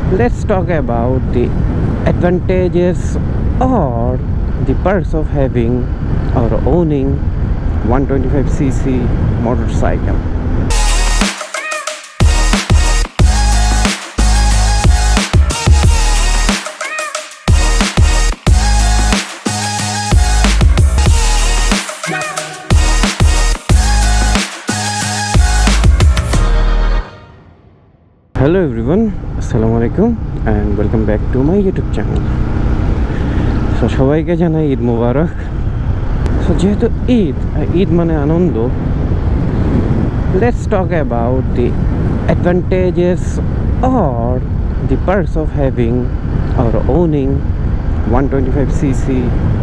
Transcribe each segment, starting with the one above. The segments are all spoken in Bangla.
Let's talk about the advantages or the perks of having or owning 125cc motorcycle. Hello everyone, Assalamualaikum and welcome back to my YouTube channel. So সবাইকে জানাই ঈদ মোবারক। So যেহেতু ঈদ মানে আনন্দ, let's talk about the advantages or the perks of having or owning 125cc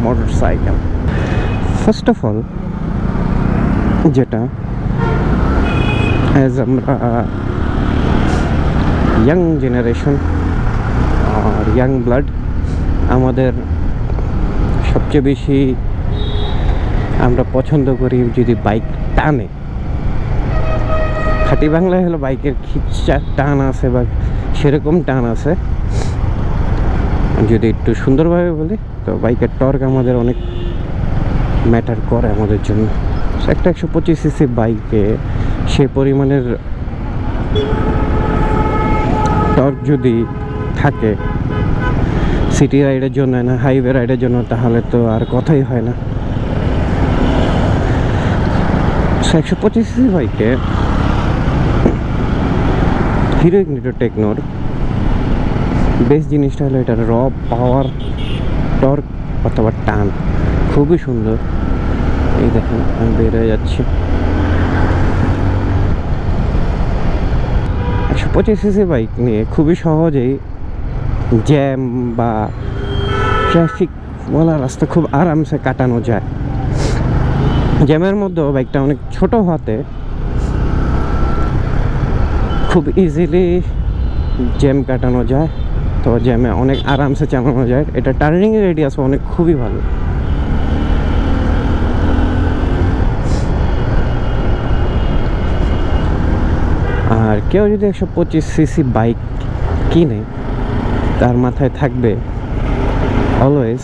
motorcycle. First of all, যেটা as আমরা ইয়াং জেনারেশন আর ইয়াং ব্লাড, আমাদের সবচেয়ে বেশি আমরা পছন্দ করি যদি বাইক টানে। খাঁটি বাংলায় হলো বাইকের খিচ্চা টান আছে বা সেরকম টান আছে। যদি একটু সুন্দরভাবে বলি তো বাইকের টর্ক আমাদের অনেক ম্যাটার করে আমাদের জন্য। একটা 125cc বাইকে সে পরিমাণের টর্ক যদি থাকে সিটি রাইডের জন্য না হাইওয়ে রাইডের জন্য, তাহলে তো আর কথাই হয় না। 125cc বাইকে হিরো ইগনিটর টেকনোর বেস্ট জিনিসটা হলো এটার র পাওয়ার, টর্ক অথবা টান খুবই সুন্দর। এই দেখেন আমি বের হয়ে যাচ্ছি। 125cc বাইক নিয়ে খুবই সহজেই জ্যাম বা ট্রাফিকওয়ালা রাস্তা খুব আরামসে কাটানো যায়। জ্যামের মধ্যেও বাইকটা অনেক ছোট হতে খুব ইজিলি জ্যাম কাটানো যায়, তো জ্যামে অনেক আরামসে চালানো যায়। এটা টার্নিং রেডিয়াস অনেক খুবই ভালো। আর কেউ যদি 125cc বাইক কিনে তার মাথায় থাকবে অলওয়েজ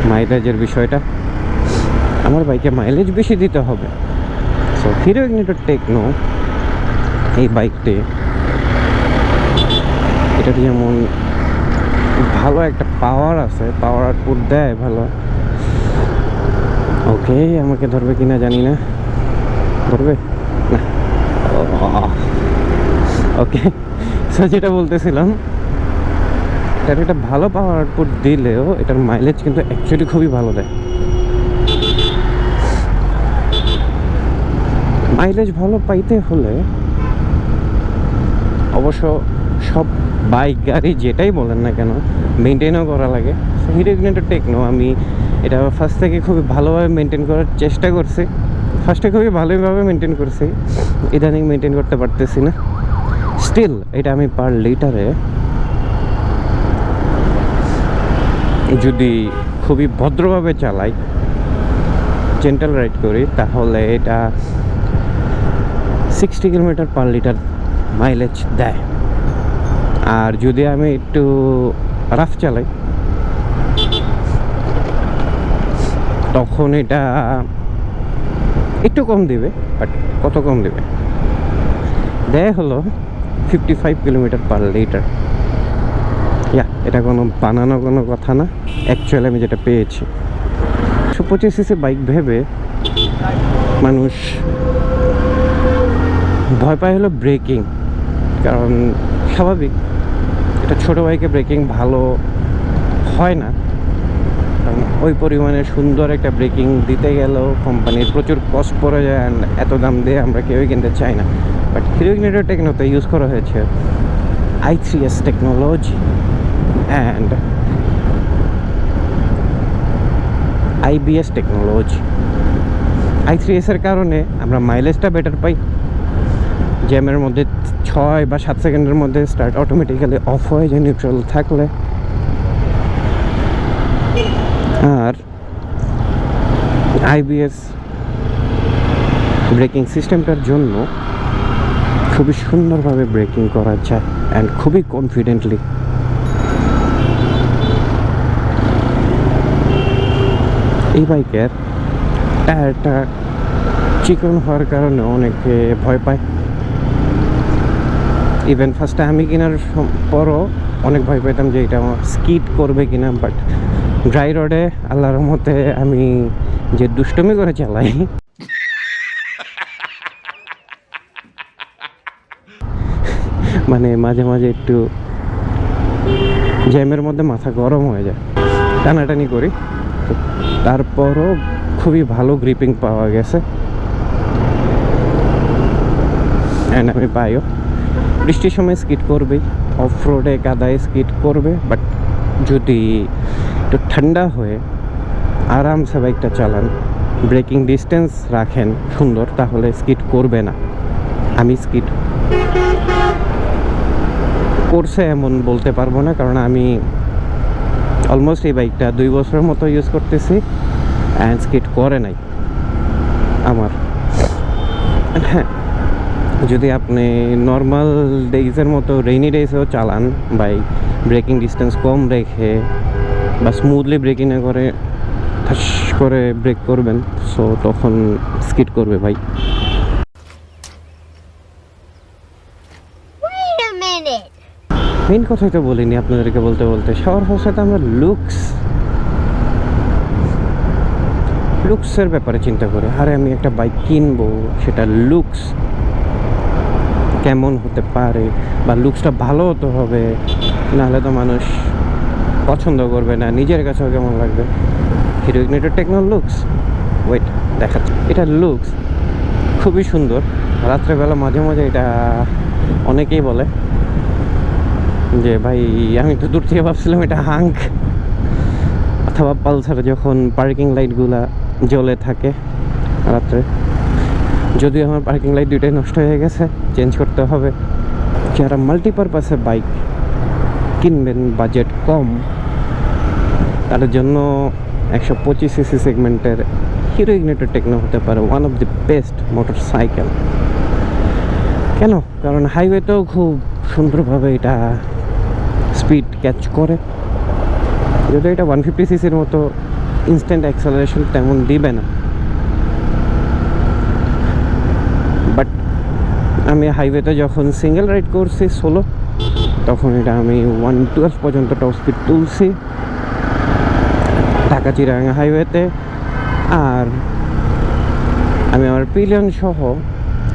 মাইলেজের বিষয়টা। আমার বাইকে মাইলেজ বেশি দিতে হবে। সো হিরো ইগনিটর টেকনো এই বাইকটি, এটার যেমন ভালো একটা পাওয়ার আছে, পাওয়ার আউটপুট দেয় ভালো। ওকে, আমাকে ধরবে কিনা জানি না, ধরবে না। ওকে, সো যেটা বলতেছিলাম, এটার একটা ভালো পাওয়ার আউটপুট দিলেও এটার মাইলেজ কিন্তু অ্যাকচুয়ালি খুবই ভালো দেয়। মাইলেজ ভালো পাইতে হলে অবশ্য সব বাইক গাড়ি যেটাই বলেন না কেন মেনটেনও করা লাগে। হিরো ইগনিটর টেকনো আমি এটা ফার্স্ট থেকে খুবই ভালোভাবে মেনটেন করার চেষ্টা করছি। ফার্স্টে খুবই ভালোভাবে মেনটেন করছি, ইদানিং মেনটেন করতে পারতেছি না। স্টিল এটা আমি পার লিটারে যদি খুবই ভদ্রভাবে চালাই, জেন্টাল রাইড করি, তাহলে এটা 60 কিলোমিটার পার লিটার মাইলেজ দেয়। আর যদি আমি একটু রাফ চালাই তখন এটা একটু কম দিবে, বাট কত কম দিবে দেয় হলো 55 কিলোমিটার পার লিটার। এটা কোনো বানানো কোনো কথা না, অ্যাকচুয়ালি আমি যেটা পেয়েছি। 125cc বাইক ভেবে মানুষ ভয় পায় হলো ব্রেকিং, কারণ স্বাভাবিক এটা ছোটো বাইকে ব্রেকিং ভালো হয় না, কারণ ওই পরিমাণে সুন্দর একটা ব্রেকিং দিতে গেলেও কোম্পানির প্রচুর কস্ট পড়ে যায়, অ্যান্ড এত দাম দিয়ে আমরা কেউই কিনতে চাই না। বাট হিরো ইগনিটর টেকনোতে ইউজ করা হয়েছে i3s technology and IBS technology. i3s এর কারণে আমরা মাইলেজটা বেটার পাই। জ্যামের মধ্যে 6 বা 7 সেকেন্ডের মধ্যে স্টার্ট অটোমেটিক্যালি অফ হয়ে যায় নিউট্রাল থাকলে। আর IBS ব্রেকিং সিস্টেমটার জন্য খুবই সুন্দরভাবে ব্রেকিং করা যায় অ্যান্ড খুবই কনফিডেন্টলি এই বাইকের টায়ারটা চিকন হওয়ার কারণে অনেকে ভয় পায়। ইভেন ফার্স্টে আমি কেনার পরও অনেক ভয় পেতাম যে এটা আমার স্কিড করবে কিনা, বাট ড্রাই রোডে আল্লাহর মতে আমি যে দুষ্টুমি করে চালাই, মানে মাঝে মাঝে একটু জ্যামের মধ্যে মাথা গরম হয়ে যায়, টানাটানি করি, তো তারপরও খুবই ভালো গ্রিপিং পাওয়া গেছে। অ্যান্ড আমি পাইও বৃষ্টির সময় স্কিড করবেই, অফ রোডে কাদায় স্কিড করবে, বাট যদি একটু ঠান্ডা হয়ে আরামসে বাইকটা চালান, ব্রেকিং ডিস্টেন্স রাখেন সুন্দর, তাহলে স্কিড করবে না। আমি স্কিড করছে এমন বলতে পারবো না, কারণ আমি অলমোস্ট এই বাইকটা 2 বছরের মতো ইউজ করতেছি অ্যান্ড স্কিড করে নাই আমার। হ্যাঁ, যদি আপনি নর্মাল ডেইজের মতো রেইনি ডেইসেও চালান বাইক, ব্রেকিং ডিস্টেন্স কম রেখে বা স্মুথলি ব্রেকিং না করে ঠাস করে ব্রেক করবেন, সো তখন স্কিড করবে ভাই। মেইন কথাই তো বলিনি আপনাদেরকে, বলতে বলতে সবার ফার্স্টে আমরা লুকসের ব্যাপারে চিন্তা করি। আরে আমি একটা বাইক কিনবো, সেটা লুকস কেমন হতে পারে, বা লুকসটা ভালো হতে হবে, নাহলে তো মানুষ পছন্দ করবে না, নিজের কাছেও কেমন লাগবে। Hero Ignitor techno looks, weight দেখাচ্ছে, এটা লুকস খুবই সুন্দর। রাত্রেবেলা মাঝে মাঝে এটা অনেকেই বলে যে ভাই, আমি তো দূর থেকে ভাবছিলাম এটা হাঙ্ক অথবা পালসারে যখন পার্কিং লাইটগুলা জ্বলে থাকে রাত্রে। যদিও আমার পার্কিং লাইট দুইটাই নষ্ট হয়ে গেছে, চেঞ্জ করতে হবে। যারা মাল্টিপারপাসে বাইক কিনবেন, বাজেট কম, তার জন্য 125 সিসি সেগমেন্টের হিরো ইগনিটর টেকনো হতে পারে one of the best motor cycle. কেন? কারণ হাইওয়েতেও খুব সুন্দরভাবে এটা স্পিড ক্যাচ করে। যদি এটা 150 সিসির মতো ইনস্ট্যান্ট অ্যাক্সেলারেশন তেমন দিবে না, বাট আমি হাইওয়েতে যখন সিঙ্গেল রাইড করছি সোলো, তখন এটা আমি 112 পর্যন্ত টপ স্পিড তুলছি ঢাকা চিরাঙ্গা হাইওয়েতে। আর আমি আমার পিলিয়ন সহ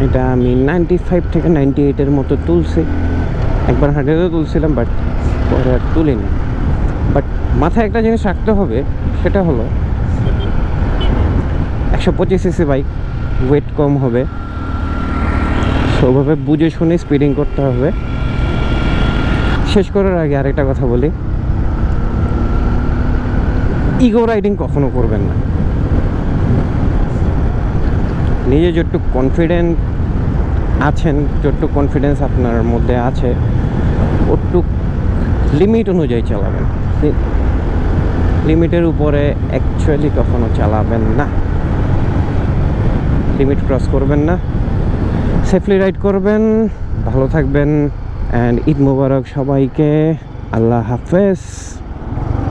এটা আমি 95 থেকে 98-এর মতো তুলছি। একবার 100-এও তুলছিলাম, বাট পরে আর তুলিনি। বাট মাথায় একটা জিনিস রাখতে হবে, সেটা হলো 125 সিসি বাইক, ওয়েট কম হবে, সেভাবে বুঝে শুনে স্পিডিং করতে হবে। শেষ করার আগে আরেকটা কথা বলি, ইগো রাইডিং কখনো করবেন না। নিজে যতটুকু কনফিডেন্ট আছেন, যতটুকু কনফিডেন্স আপনার মধ্যে আছে, ওটুক লিমিট অনুযায়ী চালাবেন। লিমিটের উপরে অ্যাকচুয়ালি কখনো চালাবেন না, লিমিট ক্রস করবেন না, সেফলি রাইড করবেন। ভালো থাকবেন অ্যান্ড ঈদ মোবারক সবাইকে। আল্লাহ হাফেজ।